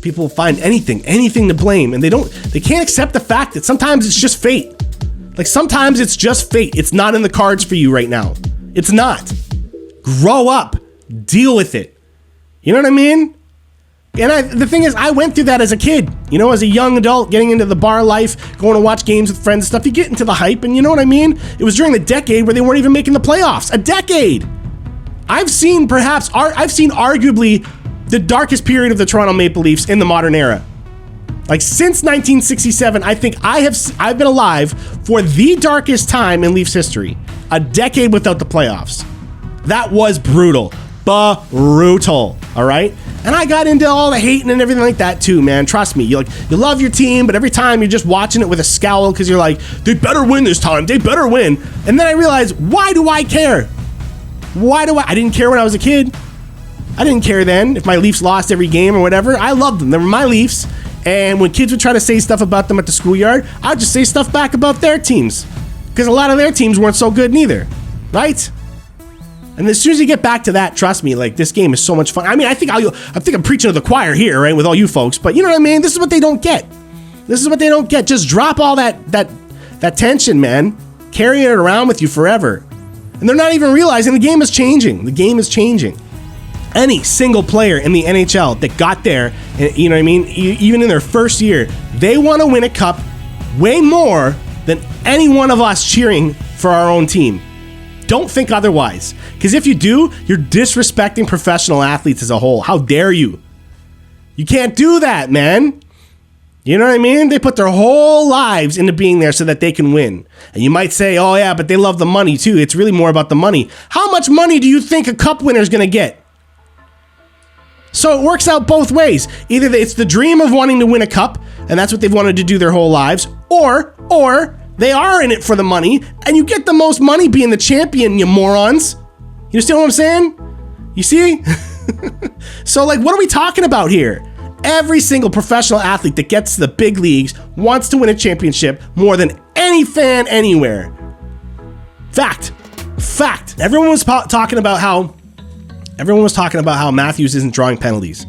People will find anything to blame, and they can't accept the fact that sometimes it's just fate. Like, sometimes it's just fate. It's not in the cards for you right now. It's not. Grow up. Deal with it. You know what I mean? And the thing is, I went through that as a kid. You know, as a young adult, getting into the bar life, going to watch games with friends and stuff. You get into the hype, and you know what I mean? It was during the decade where they weren't even making the playoffs. A decade! I've seen arguably the darkest period of the Toronto Maple Leafs in the modern era. Like, since 1967, I think I've been alive for the darkest time in Leafs history. A decade without the playoffs. That was brutal. Brutal. All right? And I got into all the hating and everything like that too, man. Trust me. You love your team, but every time you're just watching it with a scowl because you're like, they better win this time. They better win. And then I realized, why do I care? I didn't care when I was a kid. I didn't care then if my Leafs lost every game or whatever. I loved them. They were my Leafs. And when kids would try to say stuff about them at the schoolyard, I'd just say stuff back about their teams. Because a lot of their teams weren't so good neither. Right? And as soon as you get back to that, trust me, like, this game is so much fun. I mean, I think I'm preaching to the choir here, right, with all you folks. But you know what I mean? This is what they don't get. Just drop all that tension, man. Carrying it around with you forever. And they're not even realizing the game is changing. The game is changing. Any single player in the NHL that got there, you know what I mean, even in their first year, they want to win a cup way more than any one of us cheering for our own team. Don't think otherwise. Because if you do, you're disrespecting professional athletes as a whole. How dare you? You can't do that, man. You know what I mean? They put their whole lives into being there so that they can win. And you might say, oh yeah, but they love the money too. It's really more about the money. How much money do you think a cup winner is going to get? So it works out both ways. Either it's the dream of wanting to win a cup, and that's what they've wanted to do their whole lives, or they are in it for the money, and you get the most money being the champion, you morons. You understand what I'm saying? You see? So, like, what are we talking about here? Every single professional athlete that gets to the big leagues wants to win a championship more than any fan anywhere. Fact. Everyone was talking about how Matthews isn't drawing penalties.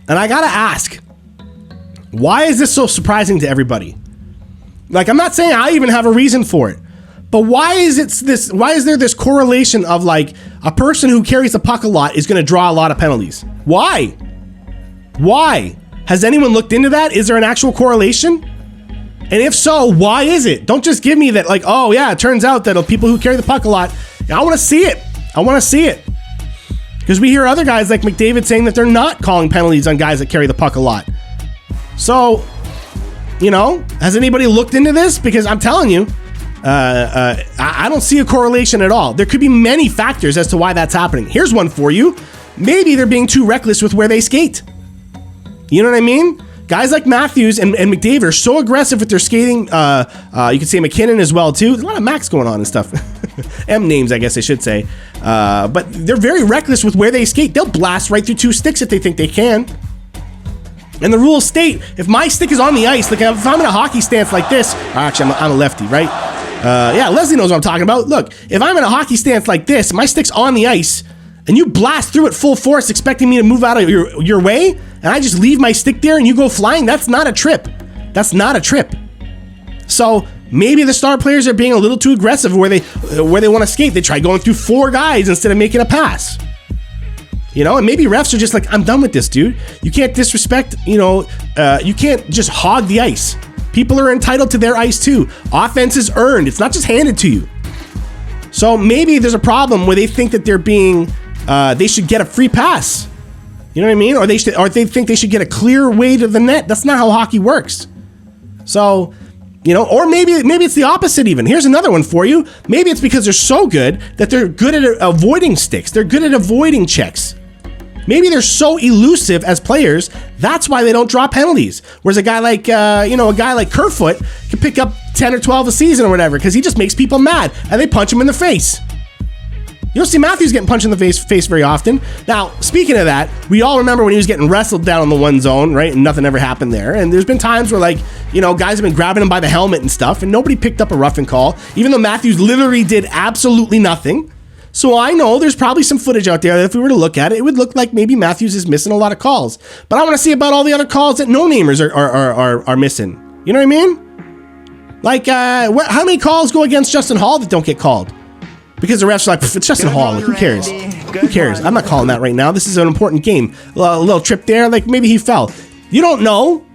And I gotta ask, why is this so surprising to everybody? Like, I'm not saying I even have a reason for it, but why is there this correlation of, like, a person who carries the puck a lot is going to draw a lot of penalties? Why? Has anyone looked into that? Is there an actual correlation? And if so, why is it? Don't just give me that, like, oh yeah, it turns out that people who carry the puck a lot. I want to see it. Because we hear other guys like McDavid saying that they're not calling penalties on guys that carry the puck a lot. So, you know, has anybody looked into this? Because I'm telling you, I don't see a correlation at all. There could be many factors as to why that's happening. Here's one for you. Maybe they're being too reckless with where they skate. You know what I mean? Guys like Matthews and McDavid are so aggressive with their skating. You could say McKinnon as well, too. There's a lot of Max going on and stuff. M names, I guess I should say. But they're very reckless with where they skate. They'll blast right through two sticks if they think they can. And the rules state, if my stick is on the ice, like if I'm in a hockey stance like this, actually I'm a lefty, right? Yeah, Leslie knows what I'm talking about. Look, if I'm in a hockey stance like this, my stick's on the ice, and you blast through it full force expecting me to move out of your way, and I just leave my stick there and you go flying, that's not a trip. So maybe the star players are being a little too aggressive where they want to skate. They try going through four guys instead of making a pass. You know, and maybe refs are just like, I'm done with this, dude. You can't disrespect, you can't just hog the ice. People are entitled to their ice too. Offense is earned. It's not just handed to you. So maybe there's a problem where they think that they should get a free pass. You know what I mean? Or they think they should get a clear way to the net. That's not how hockey works. So, you know, or maybe it's the opposite even. Here's another one for you. Maybe it's because they're so good that they're good at avoiding sticks. They're good at avoiding checks. Maybe they're so elusive as players, that's why they don't draw penalties. Whereas a guy like Kerfoot can pick up 10 or 12 a season or whatever because he just makes people mad and they punch him in the face. You don't see Matthews getting punched in the face very often. Now, speaking of that, we all remember when he was getting wrestled down in the one zone, right? And nothing ever happened there. And there's been times where, like, you know, guys have been grabbing him by the helmet and stuff and nobody picked up a roughing call, even though Matthews literally did absolutely nothing. So I know there's probably some footage out there that if we were to look at it, it would look like maybe Matthews is missing a lot of calls. But I want to see about all the other calls that no-namers are missing. You know what I mean? Like, how many calls go against Justin Hall that don't get called? Because the refs are like, it's Justin Hall. Like, who cares? Who cares? I'm not calling that right now. This is an important game. A little trip there. Like, maybe he fell. You don't know.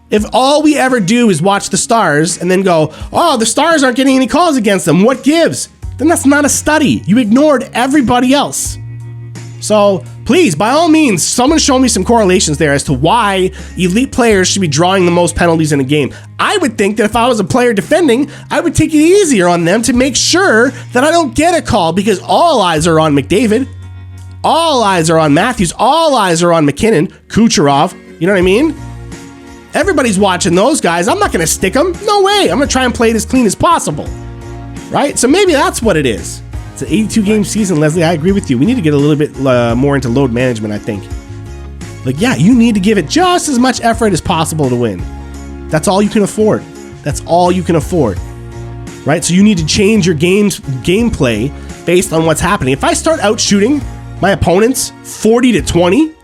If all we ever do is watch the Stars and then go, oh, the Stars aren't getting any calls against them. What gives? Then that's not a study. You ignored everybody else. So please, by all means, someone show me some correlations there as to why elite players should be drawing the most penalties in a game. I would think that if I was a player defending, I would take it easier on them to make sure that I don't get a call, because all eyes are on McDavid. All eyes are on Matthews. All eyes are on McKinnon, Kucherov. You know what I mean? Everybody's watching those guys. I'm not going to stick them. No way. I'm going to try and play it as clean as possible. Right? So maybe that's what it is. It's an 82-game season, Leslie. I agree with you. We need to get a little bit more into load management, I think. Like, yeah, you need to give it just as much effort as possible to win. That's all you can afford. That's all you can afford. Right? So you need to change your gameplay based on what's happening. If I start out shooting my opponents 40-20,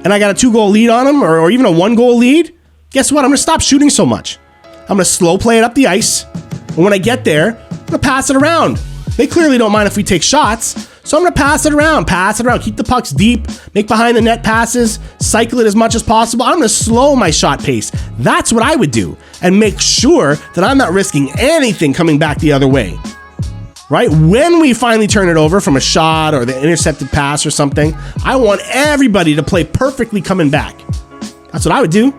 and I got a 2-goal lead on them, or even a 1-goal lead, guess what? I'm going to stop shooting so much. I'm going to slow play it up the ice. And when I get there, I'm going to pass it around. They clearly don't mind if we take shots, so I'm going to pass it around, keep the pucks deep, make behind the net passes, cycle it as much as possible. I'm going to slow my shot pace. That's what I would do, and make sure that I'm not risking anything coming back the other way. Right? When we finally turn it over from a shot or the intercepted pass or something, I want everybody to play perfectly coming back. That's what I would do.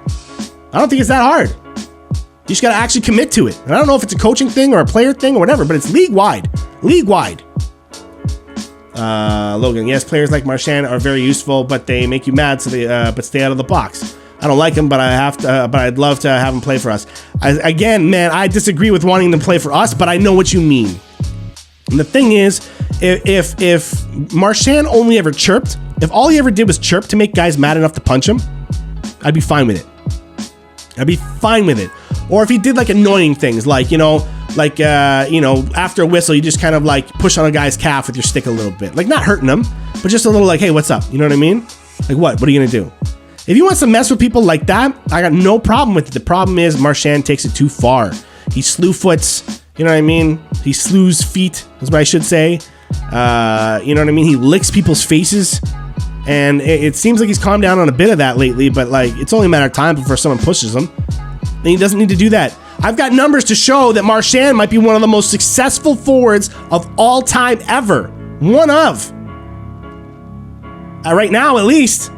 I don't think it's that hard. You just got to actually commit to it. And I don't know if it's a coaching thing or a player thing or whatever, but it's league-wide. League-wide. Logan, yes, players like Marchand are very useful, but they make you mad, so but stay out of the box. I don't like him, but I'd love to have him play for us. Again, man, I disagree with wanting them to play for us, but I know what you mean. And the thing is, if Marchand only ever chirped, if all he ever did was chirp to make guys mad enough to punch him, I'd be fine with it. I'd be fine with it. Or if he did like annoying things, like, after a whistle, you just kind of like push on a guy's calf with your stick a little bit. Like not hurting him, but just a little like, hey, what's up? You know what I mean? Like what? What are you going to do? If he wants to mess with people like that, I got no problem with it. The problem is Marchand takes it too far. He slew foots. You know what I mean? He slews feet, is what I should say. You know what I mean? He licks people's faces. And it seems like he's calmed down on a bit of that lately, but like it's only a matter of time before someone pushes him. And he doesn't need to do that. I've got numbers to show that Marchand might be one of the most successful forwards of all time ever. One of. Right now, at least.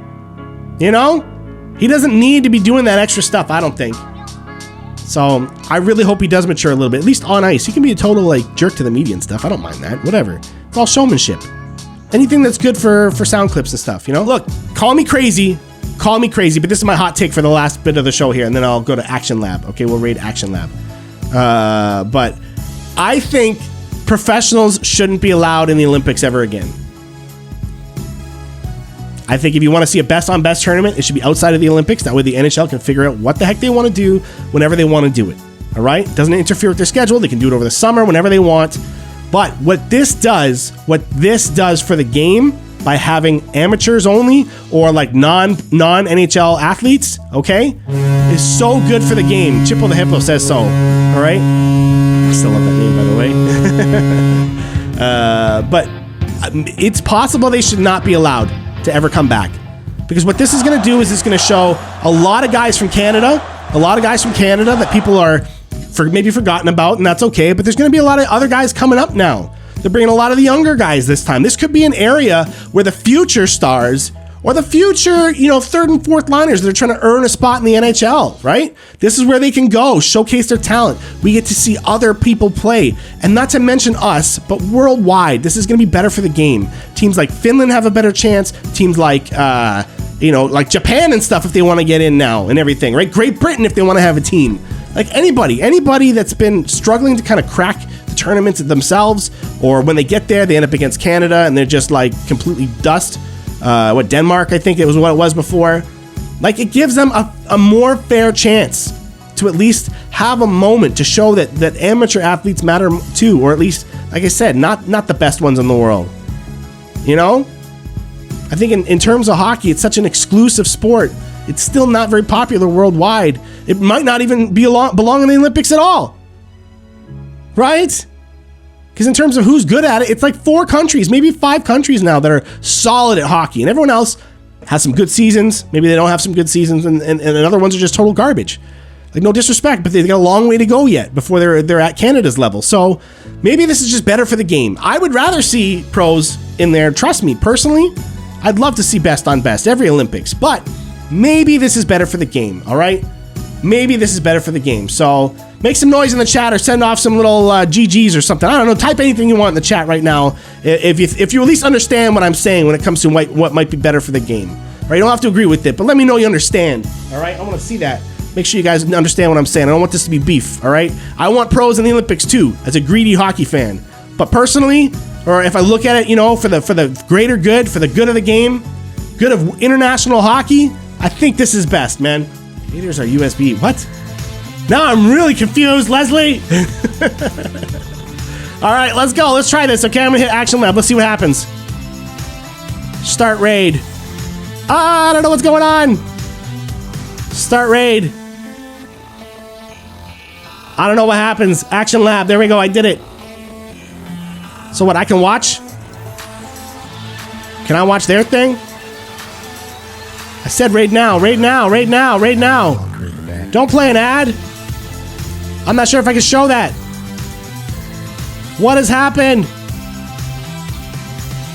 You know? He doesn't need to be doing that extra stuff, I don't think. So I really hope he does mature a little bit, at least on ice. He can be a total like jerk to the media and stuff. I don't mind that. Whatever. It's all showmanship. Anything that's good for sound clips and stuff, you know? Look, call me crazy, but this is my hot take for the last bit of the show here, and then I'll go to Action Lab. Okay, we'll raid Action Lab. But I think professionals shouldn't be allowed in the Olympics ever again. I think if you want to see a best-on-best tournament, it should be outside of the Olympics. That way the NHL can figure out what the heck they want to do whenever they want to do it. All right? Doesn't interfere with their schedule. They can do it over the summer, whenever they want. But what this does for the game by having amateurs only or like non-NHL athletes, okay, is so good for the game. Chippo the Hippo says so. All right? I still love that name, by the way. But it's possible they should not be allowed to ever come back. Because what this is going to do is it's going to show a lot of guys from Canada that people are maybe forgotten about, and that's okay, but there's going to be a lot of other guys coming up now. They're bringing a lot of the younger guys this time. This could be an area where the future stars or the future, third and fourth liners that are trying to earn a spot in the NHL, right? This is where they can go, showcase their talent. We get to see other people play, and not to mention us, but worldwide. This is going to be better for the game. Teams like Finland have a better chance. Teams like, like Japan and stuff if they want to get in now and everything, right? Great Britain if they want to have a team. Like anybody that's been struggling to kind of crack the tournaments themselves, or when they get there, they end up against Canada and they're just like completely dust. Denmark, I think it was what it was before. Like it gives them a more fair chance to at least have a moment to show that amateur athletes matter too, or at least, like I said, not the best ones in the world. You know? I think in terms of hockey, it's such an exclusive sport. It's still not very popular worldwide. It might not even belong in the Olympics at all. Right? Because in terms of who's good at it, it's like 4 countries, maybe 5 countries now that are solid at hockey. And everyone else has some good seasons. Maybe they don't have some good seasons, and other ones are just total garbage. Like, no disrespect, but they got a long way to go yet before they're at Canada's level. So maybe this is just better for the game. I would rather see pros in there. Trust me, personally, I'd love to see best on best every Olympics. But maybe this is better for the game, all right? Maybe this is better for the game. So make some noise in the chat or send off some little GGs or something. I don't know. Type anything you want in the chat right now if you at least understand what I'm saying when it comes to what might be better for the game. All right? You don't have to agree with it, but let me know you understand. All right? I want to see that. Make sure you guys understand what I'm saying. I don't want this to be beef, all right? I want pros in the Olympics too, as a greedy hockey fan. But personally, or if I look at it, you know, for the greater good, for the good of the game, good of international hockey, I think this is best, man. Here's our USB. What? Now I'm really confused, Leslie. All right, let's go. Let's try this, okay? I'm gonna hit Action Lab. Let's see what happens. Start raid. I don't know what's going on. Start raid. I don't know what happens. Action Lab. There we go. I did it. So what? I can watch? Can I watch their thing? I said raid now. Raid now. Raid now. Raid now. Don't play an ad. I'm not sure if I can show that. What has happened?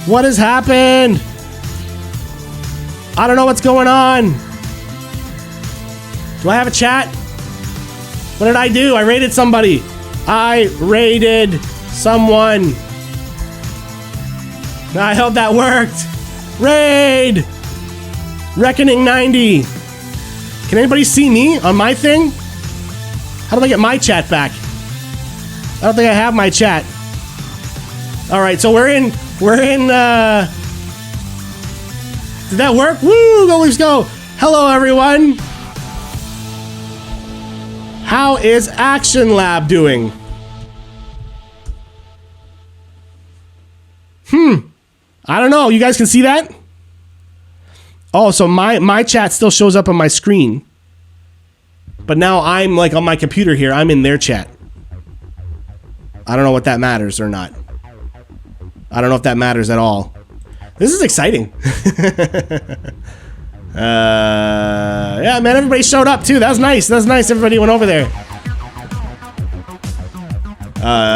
What has happened? I don't know what's going on. Do I have a chat? What did I do? I raided somebody. I raided someone. I hope that worked. Raid! Reckoning 90. Can anybody see me on my thing? How do I get my chat back? I don't think I have my chat. Alright, so we're in, did that work? Woo, go Leafs go. Hello everyone. How is Action Lab doing? I don't know. You guys can see that? Oh, so my chat still shows up on my screen. But now I'm like on my computer here. I'm in their chat. I don't know what that matters or not. I don't know if that matters at all. This is exciting. Yeah, man, everybody showed up too. That was nice. That was nice. Everybody went over there.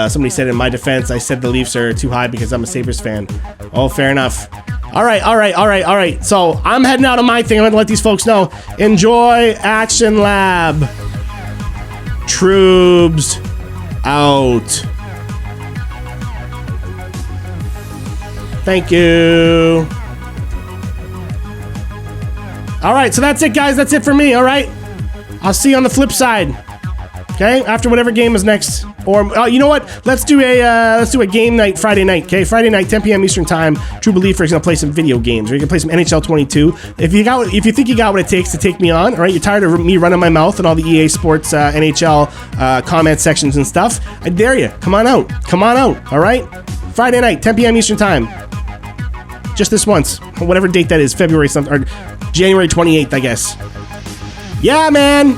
Somebody said in my defense, I said the Leafs are too high because I'm a Sabres fan. Oh, fair enough. All right. So I'm heading out on my thing. I'm going to let these folks know. Enjoy Action Lab. Trubes out. Thank you. All right, so that's it, guys. That's it for me, all right? I'll see you on the flip side. Okay, after whatever game is next. Or you know what? Let's do a game night Friday night. Okay, Friday night, 10 p.m. Eastern time. Trubeleafer is gonna play some video games. Or you can play some NHL 22. If you think you got what it takes to take me on, all right? You're tired of me running my mouth and all the EA Sports NHL comment sections and stuff. I dare you. Come on out. Come on out. All right. Friday night, 10 p.m. Eastern time. Just this once, whatever date that is, February something or January 28th, I guess. Yeah, man.